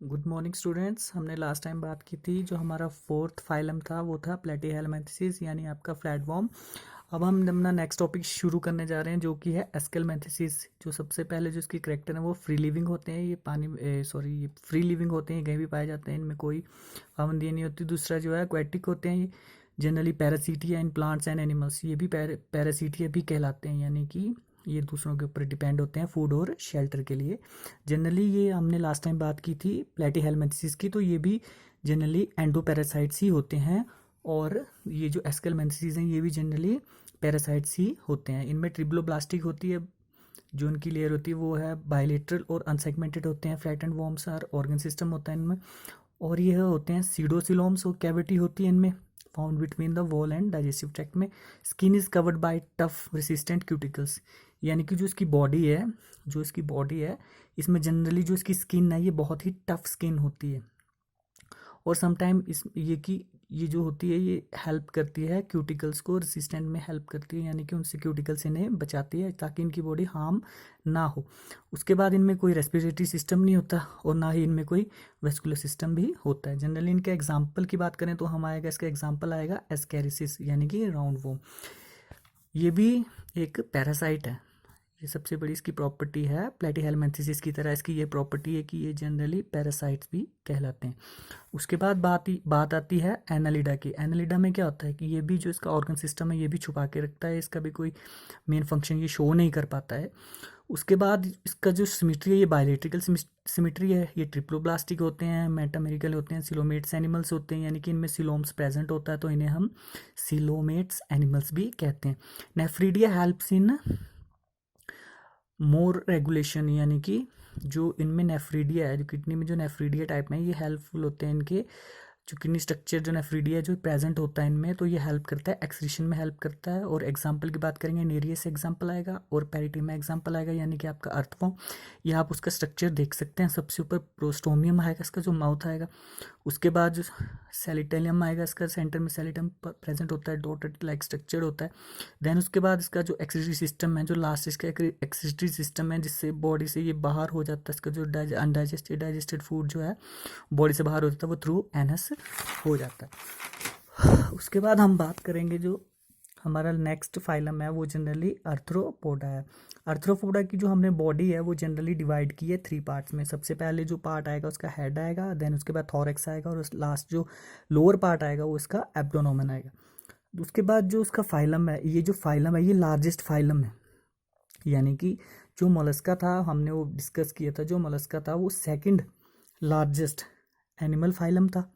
Good morning students. हमने last time बात की थी, जो हमारा फोर्थ फाइलम था वो था प्लेटीहेलमिन्थेसिस यानी आपका फ्लैटवर्म। अब हम अपना नेक्स्ट टॉपिक शुरू करने जा रहे हैं जो कि है एस्केलमेंथेसिस। जो सबसे पहले जो इसकी करेक्टर है वो फ्री लिविंग होते हैं। ये ये फ्री लिविंग होते हैं, कहीं भी पाए जाते हैं, इनमें कोई पाबंदी नहीं होती। दूसरा जो है एक्वेटिक होते हैं, ये generally parasitic in plants and animals, ये भी पैरासीटिया भी कहलाते हैं, यानी कि ये दूसरों के ऊपर डिपेंड होते हैं फूड और शेल्टर के लिए। जनरली ये हमने लास्ट टाइम बात की थी प्लेटीहेलमिन्थेसिस की, तो ये भी जनरली एंडोपैरासाइट्स ही होते हैं। और ये जो एस्केलमेंथेसिस हैं ये भी जनरली पैरासाइट्स ही होते हैं। इनमें ट्रिब्लोब्लास्टिक होती है, जो उनकी लेयर होती है वो है बायलेटरल और अनसेगमेंटेड होते हैं। फ्लैटेंड वर्म्स और ऑर्गन सिस्टम होता है इनमें। और यह होते हैं सीडोसिलोम्स, और कैविटी होती है इनमें found between the wall and digestive tract में। Skin is covered by tough resistant cuticles, यानी कि जो इसकी बॉडी है इसमें जनरली जो इसकी स्किन है ये बहुत ही टफ स्किन होती है। और समटाइम ये जो होती है ये हेल्प करती है क्यूटिकल्स को रेसिस्टेंट में हेल्प करती है, यानी कि उनसे क्यूटिकल्स इन्हें बचाती है ताकि इनकी बॉडी हार्म ना हो। उसके बाद इनमें कोई रेस्पिरेटरी सिस्टम नहीं होता और ना ही इनमें कोई वेस्कुलर सिस्टम भी होता है। जनरली इनके एग्जाम्पल की बात करें तो हम आएगा, इसका एग्जाम्पल आएगा एस्कैरिसिस यानी कि राउंड वॉर्म। ये भी एक पैरासाइट है। ये सबसे बड़ी इसकी प्रॉपर्टी है। प्लेटीहेलमिन्थेसिस की तरह इसकी ये प्रॉपर्टी है कि ये जनरली पैरासाइट्स भी कहलाते हैं। उसके बाद बात आती है एनालिडा की। एनालिडा में क्या होता है कि ये भी जो इसका ऑर्गन सिस्टम है ये भी छुपा के रखता है, इसका भी कोई मेन फंक्शन ये शो नहीं कर पाता है। उसके बाद इसका जो सिमिट्री है ये बायलेट्रिकल सिमिट्री है। ये ट्रिप्लोब्लास्टिक होते हैं, मेटामेरिकल होते हैं, सिलोमेट्स एनिमल्स होते हैं, यानी कि इनमें सिलोम्स प्रेजेंट होता है तो इन्हें हम सिलोमेट्स एनिमल्स भी कहते हैं। Nephridia helps in more regulation, यानी कि जो इनमें नेफ्रीडिया है, जो किडनी में जो नेफ्रीडिया टाइप में है, ये हेल्पफुल होते हैं। इनके जो किडनी स्ट्रक्चर जो नेफ्रीडिया जो प्रेजेंट होता है इनमें, तो ये हेल्प करता है, एक्सक्रीशन में हेल्प करता है। और एग्जांपल की बात करेंगे, नेरियस से एग्जांपल आएगा और पेरिटीमा एग्जांपल आएगा, यानी कि आपका अर्थवर्म। ये आप उसका स्ट्रक्चर देख सकते हैं। सबसे ऊपर प्रोस्टोमियम आएगा, इसका जो माउथ आएगा। उसके बाद जो सेलिटेलियम आएगा, इसका सेंटर में सेलिटम प्रेजेंट होता है, डॉटेड लाइक स्ट्रक्चर होता है। देन उसके बाद इसका जो एक्सक्रीटरी सिस्टम है, जो लास्ट इसका एक्सक्रीटरी सिस्टम है जिससे बॉडी से ये बाहर हो जाता है। इसका जो डाइजेस्टेड फूड जो है बॉडी से बाहर हो जाता है वो थ्रू एनस हो जाता है। उसके बाद हम बात करेंगे जो हमारा नेक्स्ट फाइलम है वो जनरली आर्थ्रोपोडा है। आर्थ्रोपोडा की जो हमने बॉडी है वो जनरली डिवाइड की है 3 पार्ट्स में। सबसे पहले जो पार्ट आएगा उसका हेड आएगा, देन उसके बाद थॉरेक्स आएगा, और लास्ट जो लोअर पार्ट आएगा वो इसका एब्डोमेन आएगा। उसके बाद जो उसका फाइलम है, ये जो फाइलम है ये लार्जेस्ट फाइलम है, यानी कि जो मोलस्का था हमने वो डिस्कस किया था, जो मोलस्का था वो सेकंड लार्जेस्ट एनिमल फाइलम था।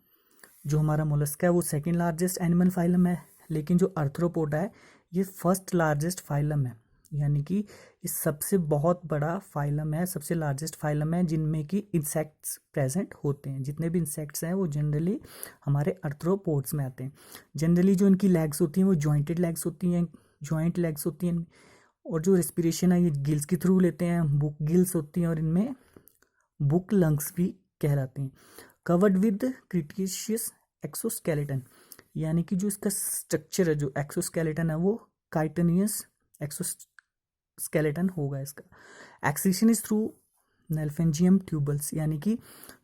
जो हमारा मोलस्का है वो सेकंड लार्जेस्ट एनिमल फाइलम है, लेकिन जो आर्थ्रोपोडा है ये फर्स्ट लार्जेस्ट फाइलम है, यानी कि ये सबसे बहुत बड़ा फाइलम है, सबसे लार्जेस्ट फाइलम है जिनमें कि इंसेक्ट्स प्रेजेंट होते हैं। जितने भी इंसेक्ट्स हैं वो जनरली हमारे आर्थ्रोपोड्स में आते हैं। जनरली जो इनकी लेग्स होती हैं वो जॉइंटेड लेग्स होती हैं, जॉइंट लेग्स होती हैं। और जो रेस्पिरेशन है ये गिल्स के थ्रू लेते हैं, बुक गिल्स होती हैं, और इनमें बुक लंग्स भी कहलाते हैं। कवर्ड विद क्रिटेशियस एक्सोस्केलेटन, यानी कि जो इसका स्ट्रक्चर है, जो एक्सोस्केलेटन है वो काइटनियस एक्सोस्केलेटन होगा इसका। एक्सक्रीशन इज थ्रू नेल्फेंजियम ट्यूबल्स, यानी कि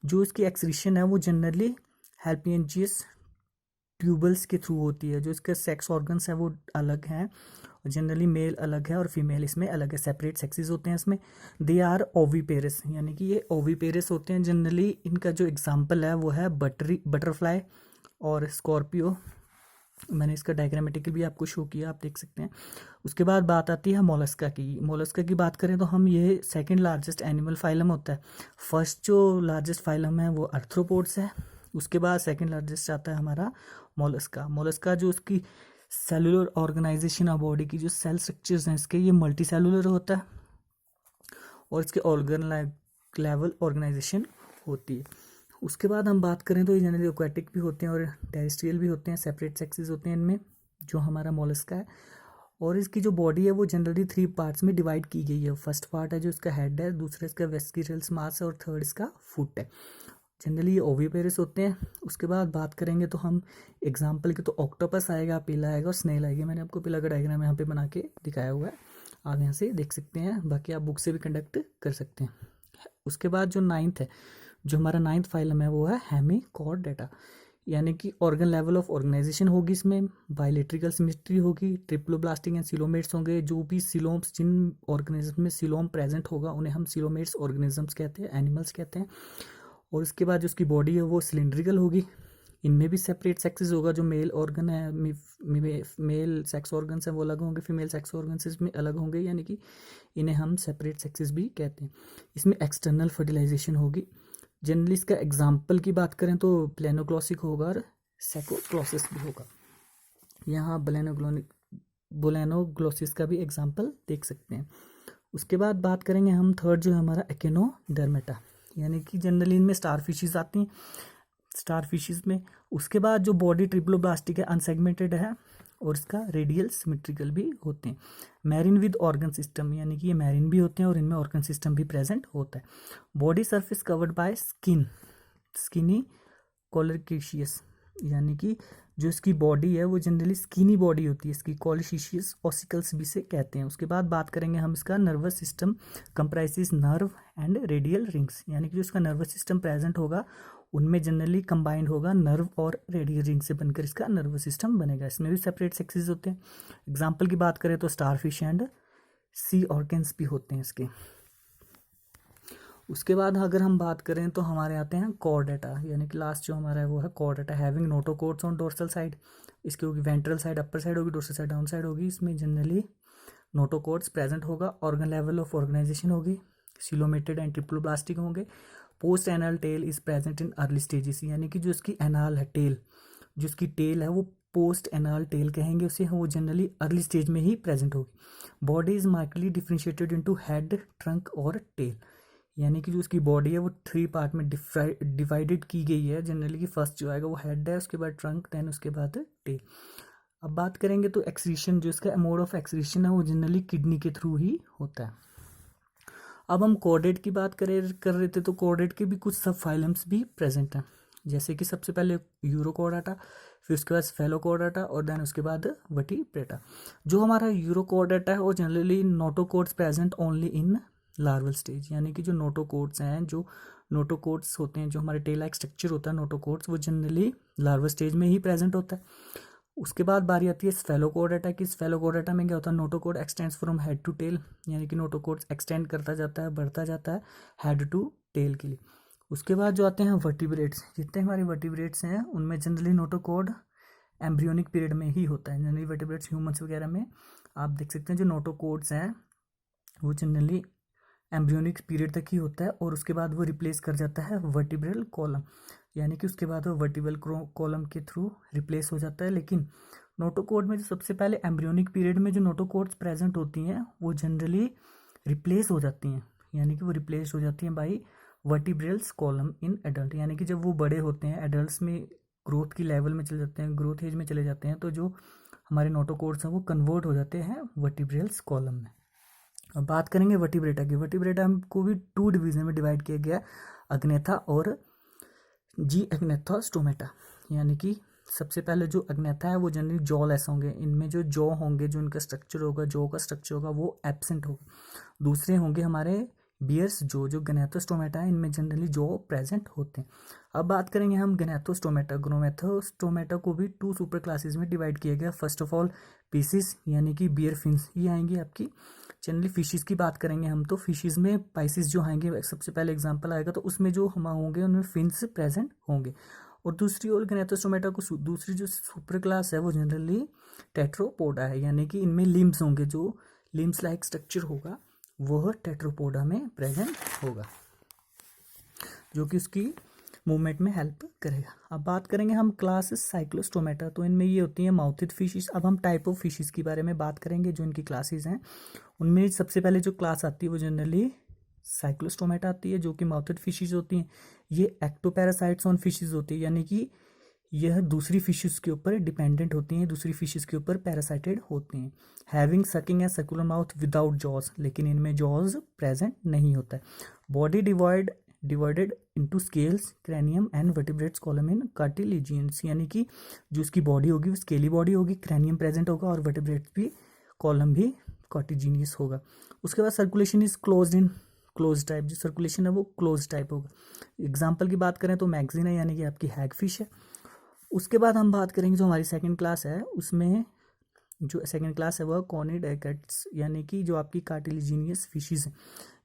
जो इसकी एक्सक्रीशन है वो जनरली हेल्पियंजियस ट्यूबल्स के थ्रू होती है। जो इसके सेक्स ऑर्गन्स है वो अलग हैं, जनरली मेल अलग है और फीमेल इसमें अलग है, सेपरेट सेक्सेस होते हैं इसमें। दे आर ओविपेरस, यानी कि ये ओविपेरस होते हैं। जनरली इनका जो एग्जांपल है वो है बटरफ्लाई और स्कॉर्पियो। मैंने इसका डायग्रामेटिकल भी आपको शो किया, आप देख सकते हैं। उसके बाद बात आती है मोलस्का की। मोलस्का की बात करें तो हम ये सेकेंड लार्जेस्ट एनिमल फाइलम होता है। फर्स्ट जो लार्जेस्ट फाइलम है वो आर्थ्रोपोड्स है, उसके बाद सेकेंड लार्जेस्ट आता है हमारा मोलस्का। मोलस्का जो उसकी सेलुलर ऑर्गेनाइजेशन ऑफ बॉडी की जो सेल स्ट्रक्चर्स हैं इसके, ये मल्टी सेलुलर होता है और इसके ऑर्गन लेवल ऑर्गेनाइजेशन होती है। उसके बाद हम बात करें तो ये जनरली एक्वेटिक भी होते हैं और टेरेस्ट्रियल भी होते हैं, सेपरेट सेक्सेस होते हैं इनमें, जो हमारा मोलस्का है। और इसकी जो बॉडी है वो जनरली 3 पार्ट्स में डिवाइड की गई है। फर्स्ट पार्ट है जो इसका हेड है, दूसरा इसका वेस्किरल्स मास है, और थर्ड इसका फुट है। जनरली ये ओविपेरस होते हैं। उसके बाद बात करेंगे तो हम एग्जाम्पल के तो ऑक्टोपस आएगा, पीला आएगा और स्नेल आएगी। मैंने आपको पीला का डायग्राम यहाँ पे बना के दिखाया हुआ है, आप यहाँ से देख सकते हैं, बाकी आप बुक से भी कंडक्ट कर सकते हैं। उसके बाद जो 9th है, जो हमारा 9th फाइलम है वो है हेमिकॉर्डेटा, यानी कि ऑर्गन लेवल ऑफ ऑर्गेनाइजेशन होगी, इसमें बायोलेट्रिकल सिमेट्री होगी, ट्रिप्लोब्लास्टिक एंड सिलोमेट्स होंगे। जो भी सिलोम्स, जिन ऑर्गेनिज्म में सिलोम प्रेजेंट होगा उन्हें हम सिलोमेट्स ऑर्गेनिजम्स कहते हैं, एनिमल्स कहते हैं। और उसके बाद जो उसकी बॉडी है वो सिलिंड्रिकल होगी। इनमें भी सेपरेट सेक्सेस होगा, जो मेल ऑर्गन है, मेल सेक्स ऑर्गन्स हैं वो अलग होंगे, फीमेल सेक्स ऑर्गन्स इसमें अलग होंगे, यानी कि इन्हें हम सेपरेट सेक्सेस भी कहते हैं। इसमें एक्सटर्नल फर्टिलाइजेशन होगी। जनरली इसका एग्जाम्पल की बात करें तो प्लेनोक्लॉसिक होगा और सेकोक्लॉसिस भी होगा। यहाँ बोलेनोग्लोसिस का भी एग्जाम्पल देख सकते हैं। उसके बाद बात करेंगे हम थर्ड जो है हमारा एकेनोडर्मेटा, यानी कि जनरली इनमें स्टार फिशेज आती हैं, स्टार फिशेज में। उसके बाद जो बॉडी ट्रिप्लोब्लास्टिक है, अनसेगमेंटेड है और इसका रेडियल सिमेट्रिकल भी होते हैं। मैरिन विद ऑर्गन सिस्टम, यानी कि ये मैरिन भी होते हैं और इनमें ऑर्गन सिस्टम भी प्रेजेंट होता है। Body surface covered by skinny calcareous, यानी कि जो इसकी बॉडी है वो जनरली स्किनी बॉडी होती है, इसकी कोलरकेशियस ऑसिकल्स भी से कहते हैं। उसके बाद बात करेंगे हम इसका nervous system comprises nerve and radial rings, यानी कि जो इसका नर्वस सिस्टम प्रेजेंट होगा उनमें जनरली कंबाइंड होगा नर्व और रेडियल रिंग से बनकर इसका नर्वस सिस्टम बनेगा। इसमें भी सेपरेट सेक्सेस होते हैं। एग्जाम्पल की बात करें तो स्टारफिश एंड सी ऑर्गन्स भी होते हैं इसके। उसके बाद अगर हम बात करें तो हमारे आते हैं कॉर्डेटा, यानी कि लास्ट जो हमारा है वो है chordata, having notochords on dorsal side. इसकी होगी वेंट्रल साइड अपर साइड होगी, डोर्सल साइड डाउन साइड होगी। इसमें जनरली नोटोकॉर्ड्स प्रेजेंट होगा। ऑर्गन लेवल ऑफ ऑर्गेनाइजेशन होगी, सिलोमेटेड एंड ट्रिप्लोब्लास्टिक होंगे। Post anal tail is present in early stages, यानी कि जो इसकी एनाल है टेल, जो इसकी टेल है वो पोस्ट एनाल टेल कहेंगे उसे, वो जनरली अर्ली स्टेज में ही प्रेजेंट होगी। Body is markedly differentiated into head, trunk और टेल, यानी कि जो इसकी बॉडी है वो 3 पार्ट में डिवाइडेड की गई है। जनरली कि फर्स्ट जो आएगा वो हेड है, उसके बाद ट्रंक, देन उसके बाद टेल। अब बात करेंगे तो एक्सक्रीशन, जो इसका मोड ऑफ एक्सक्रीशन है वो जनरली किडनी के थ्रू ही होता है। अब हम कॉर्डेट की बात कर रहे थे, तो कॉर्डेट के भी कुछ सब फाइलम्स भी प्रेजेंट हैं, जैसे कि सबसे पहले यूरोकॉर्डाटा, फिर उसके बाद स्फेलोकॉर्डाटा और देन उसके बाद वर्टिब्रेटा। जो हमारा यूरोकॉर्डाटा है वो generally notochords present only in larval stage, यानी कि जो नोटोकॉर्ड्स हैं, जो नोटोकॉर्ड्स होते हैं, जो हमारे टेल लाइक स्ट्रक्चर होता है नोटोकॉर्ड्स, वो जनरली लार्वल स्टेज में ही प्रेजेंट होता है। उसके बाद बारी आती है स्फेलोकॉर्डाटा की। स्फेलोकॉर्डाटा में क्या होता है, notochord extends from head to tail, यानी कि नोटोकॉर्ड एक्सटेंड करता जाता है, बढ़ता जाता है हेड टू टेल के लिए। उसके बाद जो आते हैं वर्टिब्रेट्स, जितने हमारे वर्टिब्रेट्स हैं उनमें जनरली नोटोकॉर्ड एम्ब्रियोनिक पीरियड में ही होता है। जनरली वर्टिब्रेट्स ह्यूमंस वगैरह में आप देख सकते हैं जो नोटोकॉर्ड्स हैं वो जनरली एम्ब्रियोनिक पीरियड तक ही होता है और उसके बाद वो रिप्लेस कर जाता है वर्टिब्रल कॉलम, यानी कि उसके बाद वो वर्टिब्रल कॉलम के थ्रू रिप्लेस हो जाता है। लेकिन नोटोकॉर्ड में जो सबसे पहले एम्ब्रियोनिक पीरियड में जो नोटोकॉर्ड्स प्रेजेंट होती हैं वो जनरली रिप्लेस हो जाती हैं, यानी कि वो रिप्लेस हो जाती हैं बाई वर्टिब्रल्स कॉलम इन एडल्ट, यानी कि जब वो बड़े होते हैं, एडल्ट्स में ग्रोथ की लेवल में चले जाते हैं, ग्रोथ एज में चले जाते हैं, तो जो हमारे नोटोकॉर्ड्स हैं वो कन्वर्ट हो जाते हैं वर्टिब्रल्स कॉलम में। अब बात करेंगे वर्टिब्रेटा की। वर्टिब्रेटा को भी 2 डिवीजन में डिवाइड किया गया, अग्नेथा और जी एग्नेथोस्टोमेटा, यानी कि सबसे पहले जो अग्नेथा है वो जनरली जॉ लेस होंगे, इनमें जो जॉ होंगे, जो इनका स्ट्रक्चर होगा, जॉ का स्ट्रक्चर होगा वो एब्सेंट होगा। दूसरे होंगे हमारे बियर्स जो गनेथोस्टोमेटा है, इनमें जनरली जॉ प्रेजेंट होते हैं। अब बात करेंगे हम गनेथोस्टोमेटा। ग्रोमेथोस्टोमेटा को भी 2 सुपर क्लासेस में डिवाइड किया गया। फर्स्ट ऑफ ऑल पीसिस, यानी कि बियर फिन्स ही आएंगी आपकी। जनरली फिशेस की बात करेंगे हम तो फिशेस में पाइसिस जो आएंगे, सबसे पहले एग्जांपल आएगा तो उसमें जो हम होंगे उनमें फिन्स प्रेजेंट होंगे। और दूसरी ओर गनेथोस्टोमेटा को दूसरी जो सुपर क्लास है वो जनरली टेट्रोपोडा है, यानी कि इनमें लिम्स होंगे, जो लिम्स लाइक स्ट्रक्चर होगा वह टेट्रोपोडा में प्रेजेंट होगा, जो कि उसकी मूवमेंट में हेल्प करेगा। अब बात करेंगे हम क्लास साइक्लोस्टोमेटा, तो इनमें ये होती हैं माउथेड फिशेस। अब हम टाइप ऑफ फिशेस के बारे में बात करेंगे जो इनकी क्लासेस हैं। उनमें सबसे पहले जो क्लास आती है वो जनरली साइक्लोस्टोमेटा आती है, जो कि माउथेड फिशेस होती हैं। ये एक्टोपैरासाइट्स ऑन फिशेस होती है, यानी कि यह दूसरी फिशेस के ऊपर डिपेंडेंट होती हैं, दूसरी फिशेस के ऊपर पैरासाइटेड होती हैं। Having sucking and circular mouth without jaws, लेकिन इनमें जॉज प्रेजेंट नहीं होता है। Body divided into scales, cranium and vertebrates column in cartilaginous, यानी कि जो उसकी बॉडी होगी वो स्केली बॉडी होगी, क्रैनियम प्रेजेंट होगा और वर्टिब्रेट्स भी कॉलम भी कार्टिलेजियस होगा। उसके बाद circulation is closed in close type, जो सर्कुलेशन है वो क्लोज टाइप होगा। एग्जाम्पल की बात करें तो मैगजीन है, यानी कि आपकी हैगफिश है। उसके बाद हम बात करेंगे जो हमारी सेकंड क्लास है, उसमें जो सेकंड क्लास है वह कॉनिडैकेट्स, यानी कि जो आपकी कार्टिलिजीनियस फिशेज हैं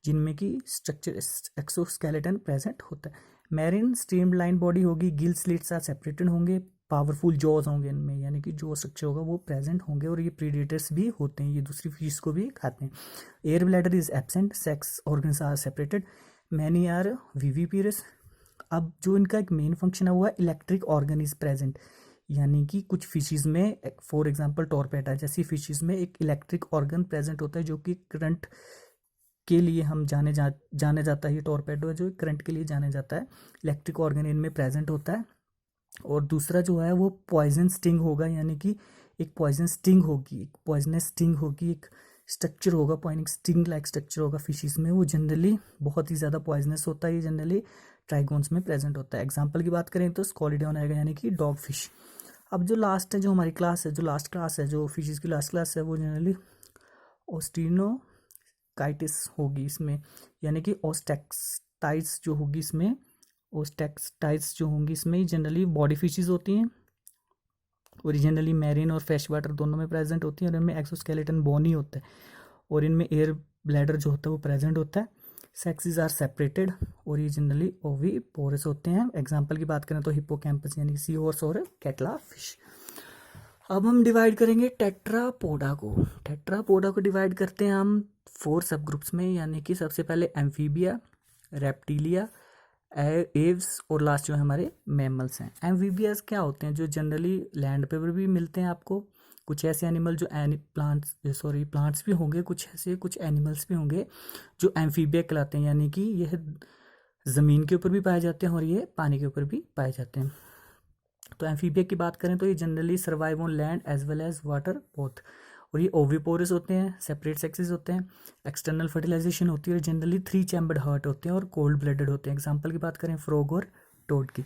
जिनमें कि स्ट्रक्चर एक्सोस्केलेटन प्रेजेंट होता है। मैरिन स्ट्रीमलाइन बॉडी होगी, गिल स्लिट्स आर सेपरेटेड होंगे, पावरफुल जॉज होंगे इनमें, यानी कि जो स्ट्रक्चर होगा वो प्रेजेंट होंगे, और ये प्रीडेटर्स भी होते हैं, ये दूसरी फिश को भी खाते हैं। Air bladder is absent, sex organs are separated, many are viviparous. अब जो इनका एक मेन फंक्शन है वो है इलेक्ट्रिक ऑर्गन इज प्रेजेंट, यानी कि कुछ फिशेज में, फॉर एग्जांपल टॉर्पेडा जैसी फिशेज में एक इलेक्ट्रिक ऑर्गन प्रेजेंट होता है जो कि करंट के लिए हम जाने जाता है। ये टॉर्पेडो है जो करंट के लिए जाने जाता है, इलेक्ट्रिक ऑर्गन इनमें प्रेजेंट होता है। और दूसरा जो है वो पॉइजन स्टिंग होगा, यानी कि एक पॉइजन स्टिंग होगी, एक पॉइजनस स्टिंग होगी, एक स्ट्रक्चर होगा, पॉइजन स्टिंग लाइक स्ट्रक्चर होगा फिशेज में, वो जनरली बहुत ही ज़्यादा पॉइजनस होता है। ये जनरली ट्राइगोन्स में प्रेजेंट होता है। एग्जाम्पल की बात करें तो स्कॉलिडॉन आएगा, यानी कि डॉग फिश। अब जो लास्ट है, जो हमारी क्लास है, जो लास्ट क्लास है, जो फिशेज की लास्ट क्लास है, वो जनरली ओस्टिनोकाइटिस होगी इसमें, यानी कि ओस्टेक्टाइट्स जो होगी इसमें, ओस्टेक्टाइट्स जो होंगी इसमें जनरली बॉडी फिशेज होती हैं, और जनरली मैरीन और फ्रेश वाटर दोनों में प्रेजेंट होती हैं, और इनमें एक्सोस्केलेटन बोनी होता है, और इनमें एयर ब्लैडर जो होता है वो प्रेजेंट होता है। सेक्सेस आर सेपरेटेड, और ये जनरली ओविपोरस होते हैं। एग्जाम्पल की बात करें तो हिप्पोकैम्पस यानी सी हॉर्स और कैटला फिश। अब हम डिवाइड करेंगे टेट्रापोडा को। टेट्रापोडा को डिवाइड करते हैं हम 4 सब ग्रुप्स में, यानी कि सबसे पहले एम्फीबिया, रेप्टिलिया, एव्स, और लास्ट जो हमारे मैमल्स हैं। एम्फीबियाज क्या होते हैं, जो जनरली लैंड पे भी मिलते हैं आपको। कुछ ऐसे एनिमल जो प्लांट्स भी होंगे, कुछ ऐसे कुछ एनिमल्स भी होंगे जो एम्फीबिया कहलाते हैं, यानी कि यह ज़मीन के ऊपर भी पाए जाते हैं और ये पानी के ऊपर भी पाए जाते हैं। तो एम्फीबिया की बात करें तो ये generally survive on land as well as water both, और ये ओविपोरस होते हैं, सेपरेट सेक्सेस होते हैं, एक्सटर्नल फर्टिलाइजेशन होती है, और जनरली 3 चैम्बर्ड हार्ट होते हैं और कोल्ड ब्लडेड होते हैं। एग्जाम्पल की बात करें फ्रॉग और टोड की।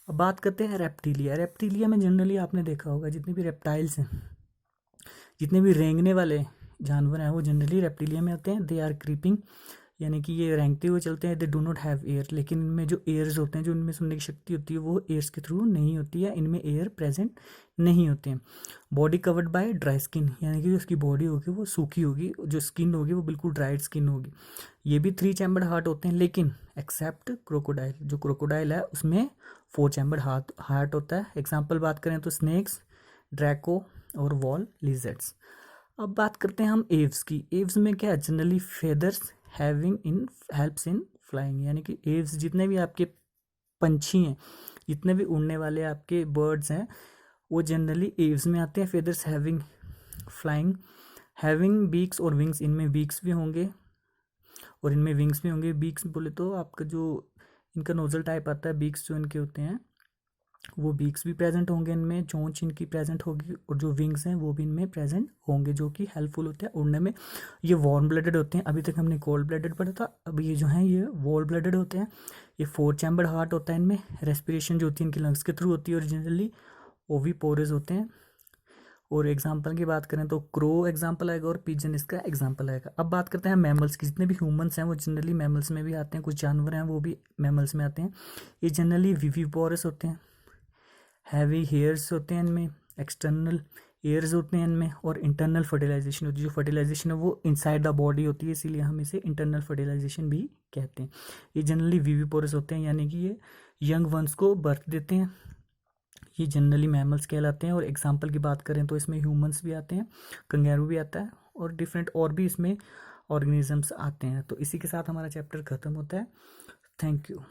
अब बात करते हैं रेप्टिलिया। रेप्टिलिया में जनरली आपने देखा होगा जितने भी रेप्टाइल्स हैं, जितने भी रेंगने वाले जानवर हैं, वो जनरली रेप्टिलिया में होते हैं। दे आर क्रीपिंग, यानी कि ये रेंगते हुए चलते हैं। They do not have air, लेकिन इनमें जो एयर्स होते हैं, जो इनमें सुनने की शक्ति होती है, वो एयर्स के थ्रू नहीं होती है, इनमें एयर प्रेजेंट नहीं होते हैं। Body covered by dry skin, यानी कि जो उसकी बॉडी होगी वो सूखी होगी, जो स्किन होगी वो बिल्कुल ड्राइड स्किन होगी। ये भी 3 चैम्बर्ड हार्ट होते हैं, लेकिन एक्सेप्ट क्रोकोडाइल, जो क्रोकोडाइल है उसमें 4 चैम्बर्ड हार्ट होता है। एग्जाम्पल बात करें तो स्नेक्स, ड्रैको और वॉल लिजर्ड्स। अब बात करते हैं हम एव्स की। एव्स में क्या है, generally feathers having in helps in flying, यानी कि एव्स जितने भी आपके पंछी हैं, जितने भी उड़ने वाले आपके बर्ड्स हैं, वो जनरली एव्स में आते हैं। Feathers having flying, having beaks और विंग्स, इनमें बीक्स भी होंगे और इनमें विंग्स भी होंगे। बीक्स बोले तो आपका जो इनका नोजल टाइप आता है, बीक्स जो इनके होते हैं वो बीक्स भी प्रेजेंट होंगे इनमें, चोंच इनकी प्रेजेंट होगी, और जो विंग्स हैं वो भी इनमें प्रेजेंट होंगे, जो कि हेल्पफुल होते हैं उड़ने में। ये वार्म ब्लडेड होते हैं, अभी तक हमने कोल्ड ब्लडेड पढ़ा था, अब ये जो हैं ये वार्म ब्लडेड होते हैं। ये 4 चैम्बर्ड हार्ट होता है इनमें। रेस्पिरेशन जो होती है इनकी लंग्स के थ्रू होती है, और जनरली ओविपोरस होते हैं। और एग्जाम्पल की बात करें तो क्रो एग्जाम्पल आएगा और पिजन इसका एग्जाम्पल आएगा। अब बात करते हैं मैमल्स की। जितने भी ह्यूमंस हैं वो जनरली मैमल्स में भी आते हैं, कुछ जानवर हैं वो भी मैमल्स में आते हैं। ये जनरली विविपोरस होते हैं, हैवी हेयर्स होते हैं इनमें, एक्सटर्नल एयर्स होते हैं इनमें, और इंटरनल फर्टिलाइजेशन होती है। जो फर्टिलाइजेशन है वो इनसाइड द बॉडी होती है, इसीलिए हम इसे इंटरनल फर्टिलाइजेशन भी कहते हैं। ये जनरली विविपोरस होते हैं, यानी कि ये यंग वंस को बर्थ देते हैं। ये जनरली मैमल्स कहलाते हैं। और एग्जाम्पल की बात करें तो इसमें ह्यूमंस भी आते हैं, कंगारू भी आता है, और डिफरेंट और भी इसमें ऑर्गेनिजम्स आते हैं। तो इसी के साथ हमारा चैप्टर ख़त्म होता है। Thank you.